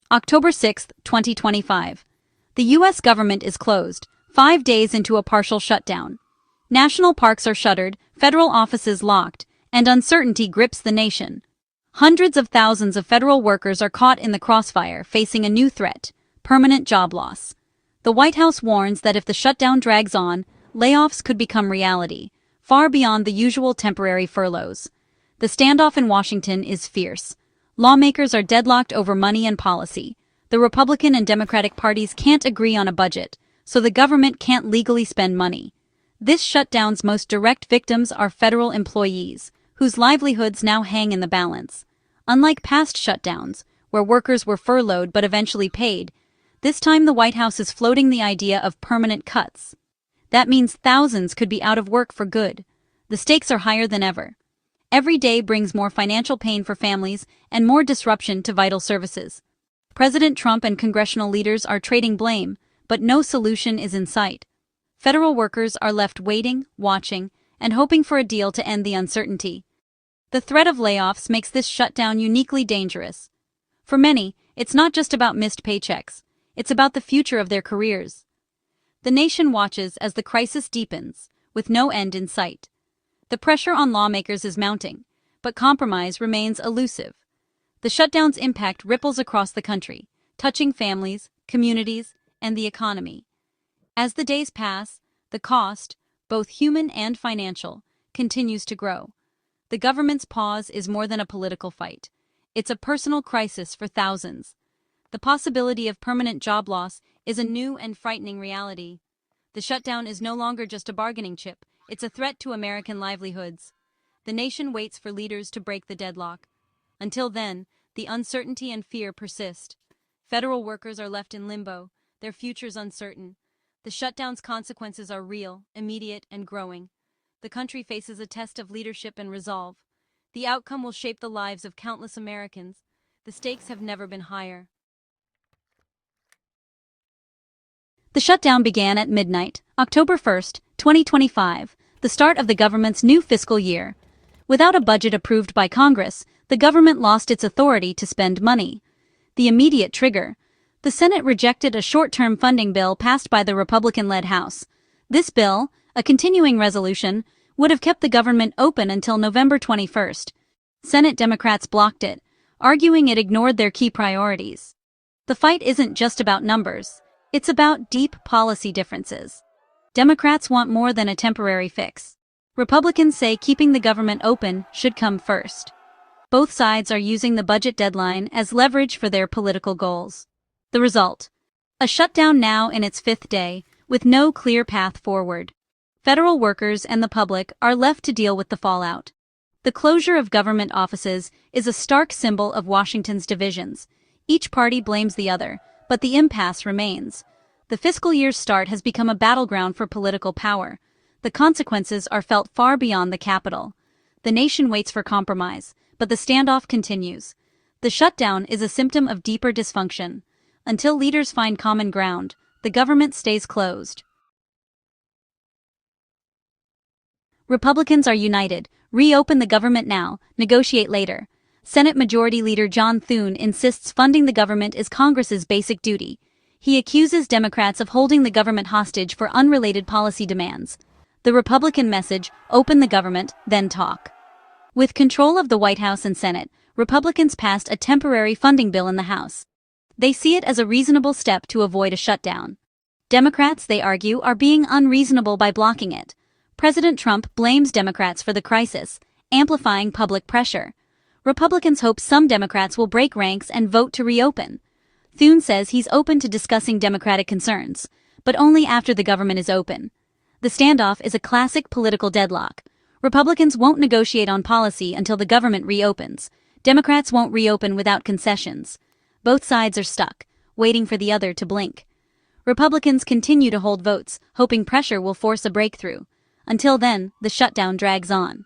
October 6, 2025. The U.S. government is closed, 5 days into a partial shutdown. National parks are shuttered, federal offices locked, and uncertainty grips the nation. Hundreds of thousands of federal workers are caught in the crossfire, facing a new threat: permanent job loss. The White House warns that if the shutdown drags on, layoffs could become reality, far beyond the usual temporary furloughs. The standoff in Washington is fierce. Lawmakers are deadlocked over money and policy. The Republican and Democratic parties can't agree on a budget, so the government can't legally spend money. This shutdown's most direct victims are federal employees, whose livelihoods now hang in the balance. Unlike past shutdowns, where workers were furloughed but eventually paid, this time the White House is floating the idea of permanent cuts. That means thousands could be out of work for good. The stakes are higher than ever. Every day brings more financial pain for families and more disruption to vital services. President Trump and congressional leaders are trading blame, but no solution is in sight. Federal workers are left waiting, watching, and hoping for a deal to end the uncertainty. The threat of layoffs makes this shutdown uniquely dangerous. For many, it's not just about missed paychecks. It's about the future of their careers. The nation watches as the crisis deepens, with no end in sight. The pressure on lawmakers is mounting, but compromise remains elusive. The shutdown's impact ripples across the country, touching families, communities, and the economy. As the days pass, the cost, both human and financial, continues to grow. The government's pause is more than a political fight. It's a personal crisis for thousands. The possibility of permanent job loss is a new and frightening reality. The shutdown is no longer just a bargaining chip. It's a threat to American livelihoods. The nation waits for leaders to break the deadlock. Until then, the uncertainty and fear persist. Federal workers are left in limbo, their futures uncertain. The shutdown's consequences are real, immediate, and growing. The country faces a test of leadership and resolve. The outcome will shape the lives of countless Americans. The stakes have never been higher. The shutdown began at midnight, October 1, 2025, the start of the government's new fiscal year. Without a budget approved by Congress, the government lost its authority to spend money. The immediate trigger: the Senate rejected a short-term funding bill passed by the Republican-led House. This bill, a continuing resolution, would have kept the government open until November 21. Senate Democrats blocked it, arguing it ignored their key priorities. The fight isn't just about numbers. It's about deep policy differences. Democrats want more than a temporary fix. Republicans say keeping the government open should come first. Both sides are using the budget deadline as leverage for their political goals. The result: a shutdown now in its 5th day, with no clear path forward. Federal workers and the public are left to deal with the fallout. The closure of government offices is a stark symbol of Washington's divisions. Each party blames the other, but the impasse remains. The fiscal year's start has become a battleground for political power. The consequences are felt far beyond the Capitol. The nation waits for compromise, but the standoff continues. The shutdown is a symptom of deeper dysfunction. Until leaders find common ground, the government stays closed. Republicans are united. Reopen the government now, negotiate later. Senate Majority Leader John Thune insists funding the government is Congress's basic duty. He accuses Democrats of holding the government hostage for unrelated policy demands. The Republican message: open the government, then talk. With control of the White House and Senate, Republicans passed a temporary funding bill in the House. They see it as a reasonable step to avoid a shutdown. Democrats, they argue, are being unreasonable by blocking it. President Trump blames Democrats for the crisis, amplifying public pressure. Republicans hope some Democrats will break ranks and vote to reopen. Thune says he's open to discussing Democratic concerns, but only after the government is open. The standoff is a classic political deadlock. Republicans won't negotiate on policy until the government reopens. Democrats won't reopen without concessions. Both sides are stuck, waiting for the other to blink. Republicans continue to hold votes, hoping pressure will force a breakthrough. Until then, the shutdown drags on.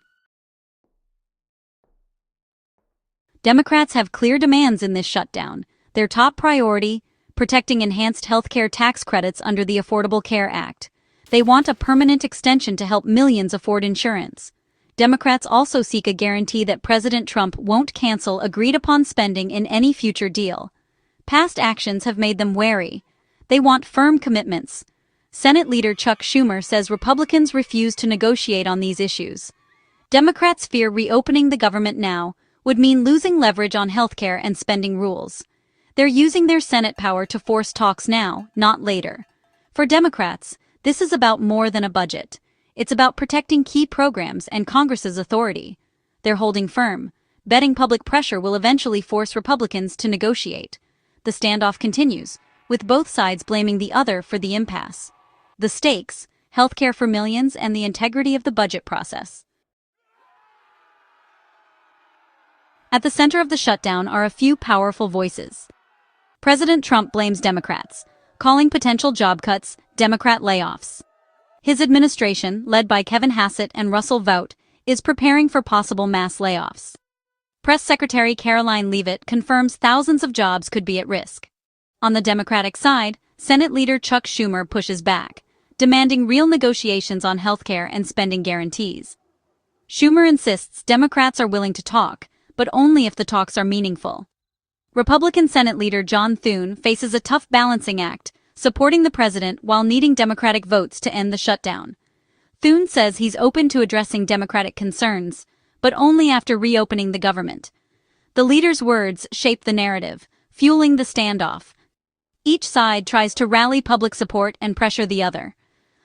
Democrats have clear demands in this shutdown. Their top priority: protecting enhanced healthcare tax credits under the Affordable Care Act. They want a permanent extension to help millions afford insurance. Democrats also seek a guarantee that President Trump won't cancel agreed-upon spending in any future deal. Past actions have made them wary. They want firm commitments. Senate Leader Chuck Schumer says Republicans refuse to negotiate on these issues. Democrats fear reopening the government now would mean losing leverage on healthcare and spending rules. They're using their Senate power to force talks now, not later. For Democrats, this is about more than a budget. It's about protecting key programs and Congress's authority. They're holding firm, betting public pressure will eventually force Republicans to negotiate. The standoff continues, with both sides blaming the other for the impasse. The stakes: healthcare for millions and the integrity of the budget process. At the center of the shutdown are a few powerful voices. President Trump blames Democrats, calling potential job cuts Democrat layoffs. His administration, led by Kevin Hassett and Russell Vought, is preparing for possible mass layoffs. Press Secretary Caroline Leavitt confirms thousands of jobs could be at risk. On the Democratic side, Senate Leader Chuck Schumer pushes back, demanding real negotiations on healthcare and spending guarantees. Schumer insists Democrats are willing to talk, but only if the talks are meaningful. Republican Senate Leader John Thune faces a tough balancing act, supporting the president while needing Democratic votes to end the shutdown. Thune says he's open to addressing Democratic concerns, but only after reopening the government. The leader's words shape the narrative, fueling the standoff. Each side tries to rally public support and pressure the other.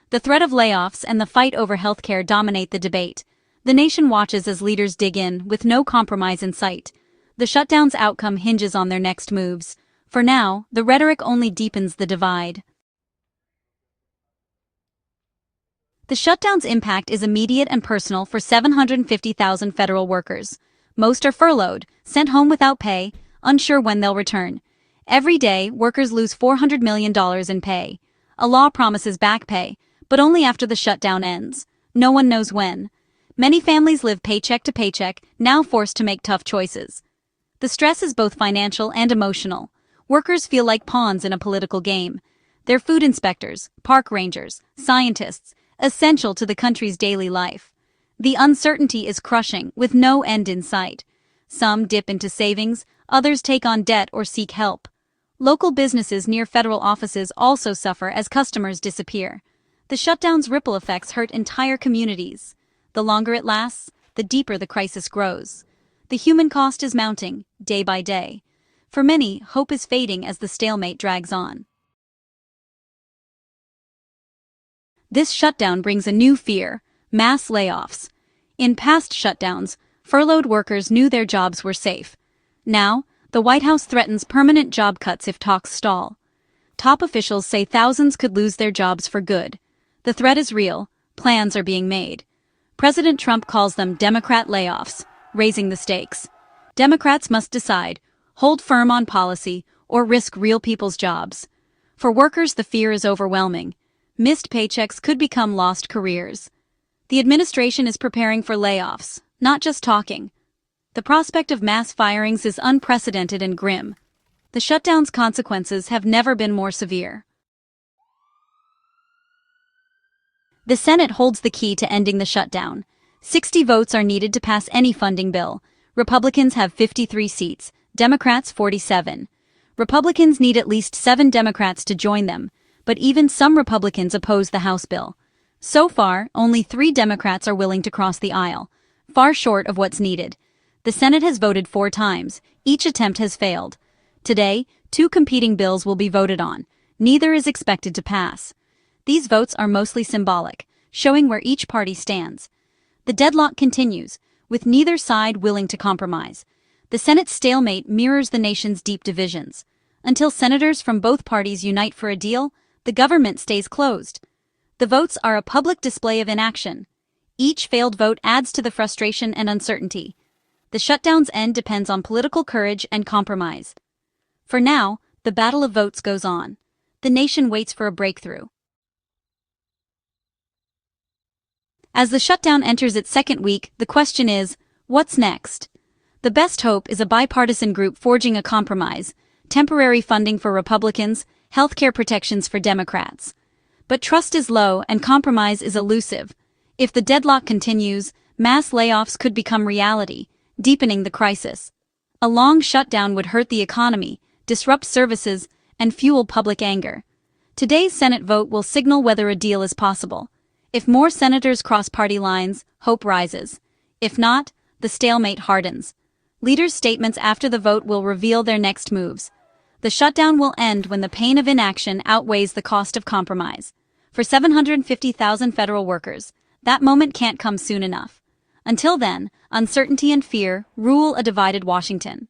The threat of layoffs and the fight over healthcare dominate the debate. The nation watches as leaders dig in, with no compromise in sight. The shutdown's outcome hinges on their next moves. For now, the rhetoric only deepens the divide. The shutdown's impact is immediate and personal for 750,000 federal workers. Most are furloughed, sent home without pay, unsure when they'll return. Every day, workers lose $400 million in pay. A law promises back pay, but only after the shutdown ends. No one knows when. Many families live paycheck to paycheck, now forced to make tough choices. The stress is both financial and emotional. Workers feel like pawns in a political game. They're food inspectors, park rangers, scientists, essential to the country's daily life. The uncertainty is crushing, with no end in sight. Some dip into savings, others take on debt or seek help. Local businesses near federal offices also suffer as customers disappear. The shutdown's ripple effects hurt entire communities. The longer it lasts, the deeper the crisis grows. The human cost is mounting, day by day. For many, hope is fading as the stalemate drags on. This shutdown brings a new fear: mass layoffs. In past shutdowns, furloughed workers knew their jobs were safe. Now, the White House threatens permanent job cuts if talks stall. Top officials say thousands could lose their jobs for good. The threat is real, plans are being made. President Trump calls them Democrat layoffs, raising the stakes. Democrats must decide: hold firm on policy or risk real people's jobs. For workers, the fear is overwhelming. Missed paychecks could become lost careers. The administration is preparing for layoffs, not just talking. The prospect of mass firings is unprecedented and grim. The shutdown's consequences have never been more severe. The Senate holds the key to ending the shutdown. 60 votes are needed to pass any funding bill. Republicans have 53 seats, Democrats 47. Republicans need at least 7 Democrats to join them, but even some Republicans oppose the House bill. So far, only 3 Democrats are willing to cross the aisle, far short of what's needed. The Senate has voted 4 times. Each attempt has failed. Today, 2 competing bills will be voted on. Neither is expected to pass. These votes are mostly symbolic, showing where each party stands. The deadlock continues, with neither side willing to compromise. The Senate's stalemate mirrors the nation's deep divisions. Until senators from both parties unite for a deal, the government stays closed. The votes are a public display of inaction. Each failed vote adds to the frustration and uncertainty. The shutdown's end depends on political courage and compromise. For now, the battle of votes goes on. The nation waits for a breakthrough. As the shutdown enters its second week, the question is, what's next? The best hope is a bipartisan group forging a compromise: temporary funding for Republicans, healthcare protections for Democrats. But trust is low and compromise is elusive. If the deadlock continues, mass layoffs could become reality, deepening the crisis. A long shutdown would hurt the economy, disrupt services, and fuel public anger. Today's Senate vote will signal whether a deal is possible. If more senators cross party lines, hope rises. If not, the stalemate hardens. Leaders' statements after the vote will reveal their next moves. The shutdown will end when the pain of inaction outweighs the cost of compromise. For 750,000 federal workers, that moment can't come soon enough. Until then, uncertainty and fear rule a divided Washington.